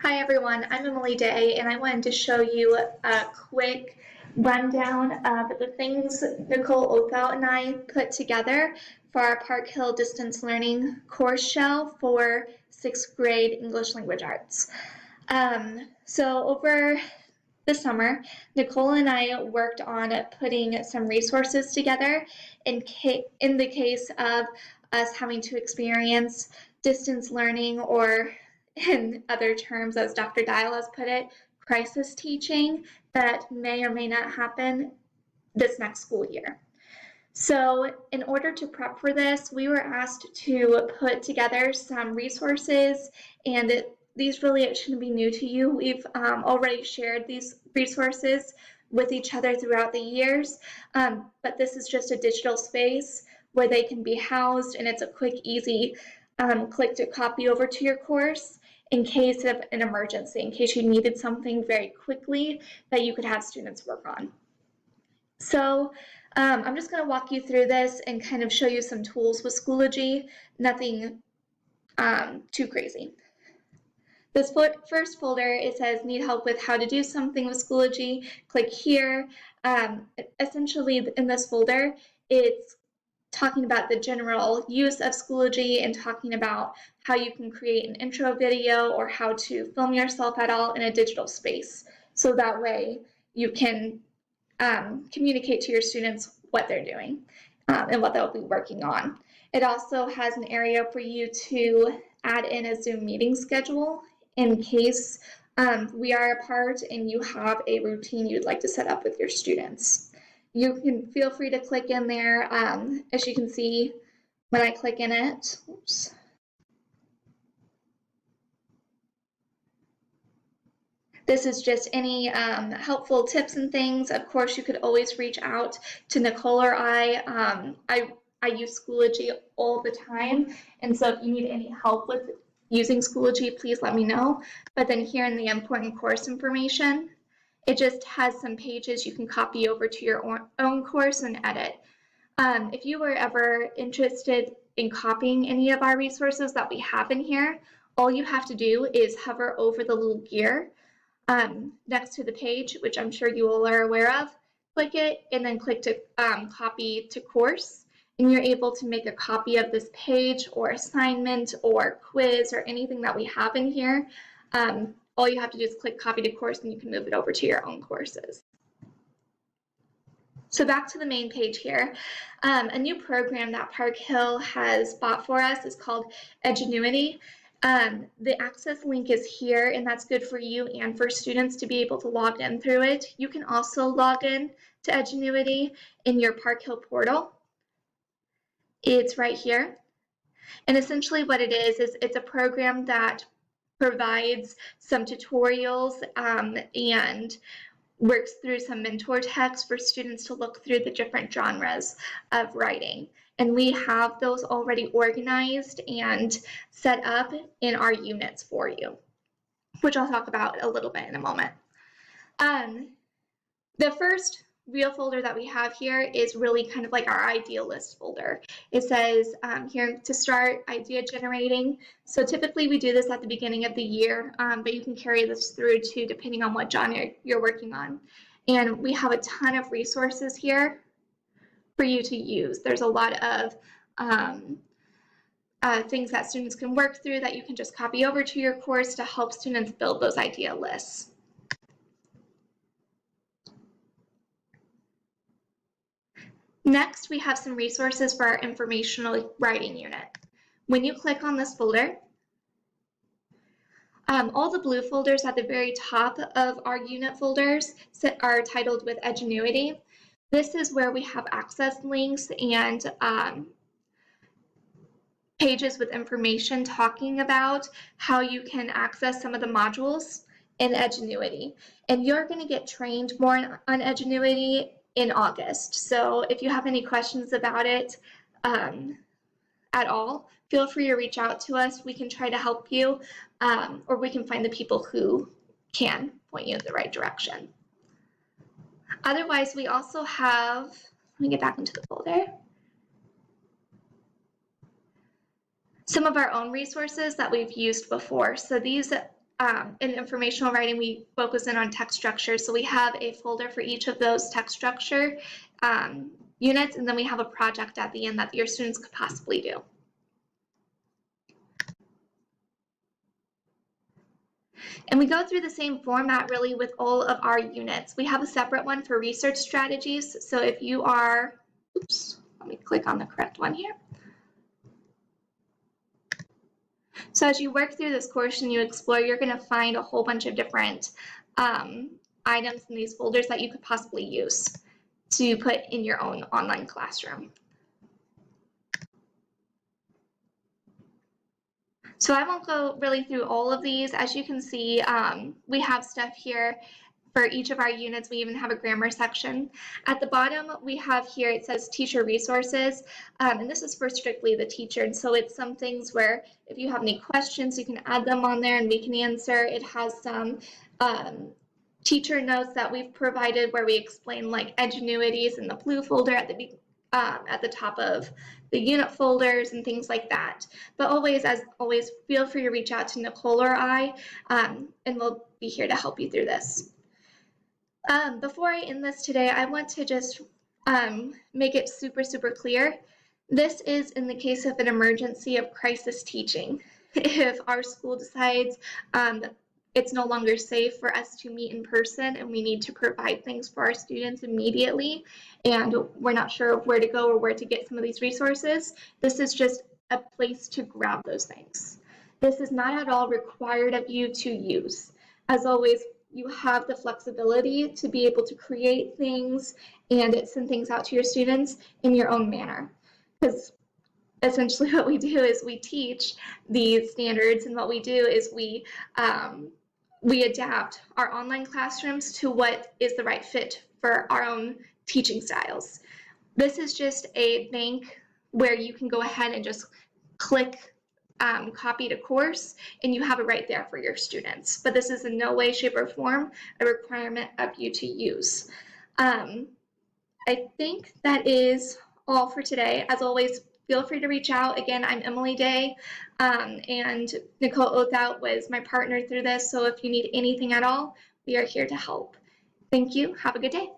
Hi everyone, I'm Emily Day and I wanted to show you a quick rundown of the things Nicole Othell and I put together for our Park Hill Distance Learning course shell for 6th grade English Language Arts. So over the summer, Nicole and I worked on putting some resources together in the case of us having to experience distance learning, or in other terms, as Dr. Dial has put it, crisis teaching that may or may not happen this next school year. So in order to prep for this, we were asked to put together some resources, and these really shouldn't be new to you. We've already shared these resources with each other throughout the years, but this is just a digital space where they can be housed, and it's a quick, easy click to copy over to your course in case of an emergency, in case you needed something very quickly that you could have students work on. So I'm just going to walk you through this and kind of show you some tools with Schoology, nothing too crazy. This first folder, it says need help with how to do something with Schoology. Click here. Essentially in this folder, it's talking about the general use of Schoology and talking about how you can create an intro video or how to film yourself at all in a digital space. So that way you can communicate to your students what they're doing and what they'll be working on. It also has an area for you to add in a Zoom meeting schedule in case we are apart and you have a routine you'd like to set up with your students. You can feel free to click in there. As you can see, when I click in it, oops. This is just any helpful tips and things. Of course, you could always reach out to Nicole or I. I use Schoology all the time, and so if you need any help with using Schoology, please let me know. But then here in the important course information, it just has some pages you can copy over to your own course and edit. If you were ever interested in copying any of our resources that we have in here, all you have to do is hover over the little gear next to the page, which I'm sure you all are aware of. Click it and then click to copy to course, and you're able to make a copy of this page or assignment or quiz or anything that we have in here. All you have to do is click copy to course and you can move it over to your own courses. So back to the main page here. A new program that Park Hill has bought for us is called Edgenuity. The access link is here, and that's good for you and for students to be able to log in through it. You can also log in to Edgenuity in your Park Hill portal. It's right here. And essentially what it is it's a program that provides some tutorials and works through some mentor text for students to look through the different genres of writing. And we have those already organized and set up in our units for you, which I'll talk about a little bit in a moment. The first real folder that we have here is really kind of like our idea list folder. It says here to start idea generating. So typically we do this at the beginning of the year, but you can carry this through too, depending on what genre you're working on. And we have a ton of resources here for you to use. There's a lot of things that students can work through that you can just copy over to your course to help students build those idea lists. Next, we have some resources for our informational writing unit. When you click on this folder, all the blue folders at the very top of our unit folders are titled with Edgenuity. This is where we have access links and pages with information talking about how you can access some of the modules in Edgenuity. And you're going to get trained more on Edgenuity in August. So if you have any questions about it at all, feel free to reach out to us. We can try to help you, or we can find the people who can point you in the right direction. Otherwise, we also have, let me get back into the folder, some of our own resources that we've used before. So these in informational writing, we focus in on text structure. So we have a folder for each of those text structure units, and then we have a project at the end that your students could possibly do. And we go through the same format really with all of our units. We have a separate one for research strategies. So if you are, oops, let me click on the correct one here. So as you work through this course and you explore, you're going to find a whole bunch of different items in these folders that you could possibly use to put in your own online classroom. So I won't go really through all of these. As you can see, we have stuff here for each of our units. We even have a grammar section. At the bottom, we have here, it says teacher resources, and this is for strictly the teacher. And so it's some things where if you have any questions, you can add them on there and we can answer. It has some teacher notes that we've provided where we explain like Edgenuities in the blue folder at the top of the unit folders and things like that. But always, as always, feel free to reach out to Nicole or I, and we'll be here to help you through this. Before I end this today, I want to just make it super clear. This is in the case of an emergency of crisis teaching. If our school decides it's no longer safe for us to meet in person and we need to provide things for our students immediately, and we're not sure of where to go or where to get some of these resources, this is just a place to grab those things. This is not at all required of you to use. As always, you have the flexibility to be able to create things and send things out to your students in your own manner. Because essentially what we do is we teach these standards, and what we do is we adapt our online classrooms to what is the right fit for our own teaching styles. This is just a bank where you can go ahead and just click copy to course, and you have it right there for your students. But this is in no way, shape, or form a requirement of you to use. I think that is all for today. As always, feel free to reach out. Again, I'm Emily Day, and Nicole Othout was my partner through this. So if you need anything at all, we are here to help. Thank you. Have a good day.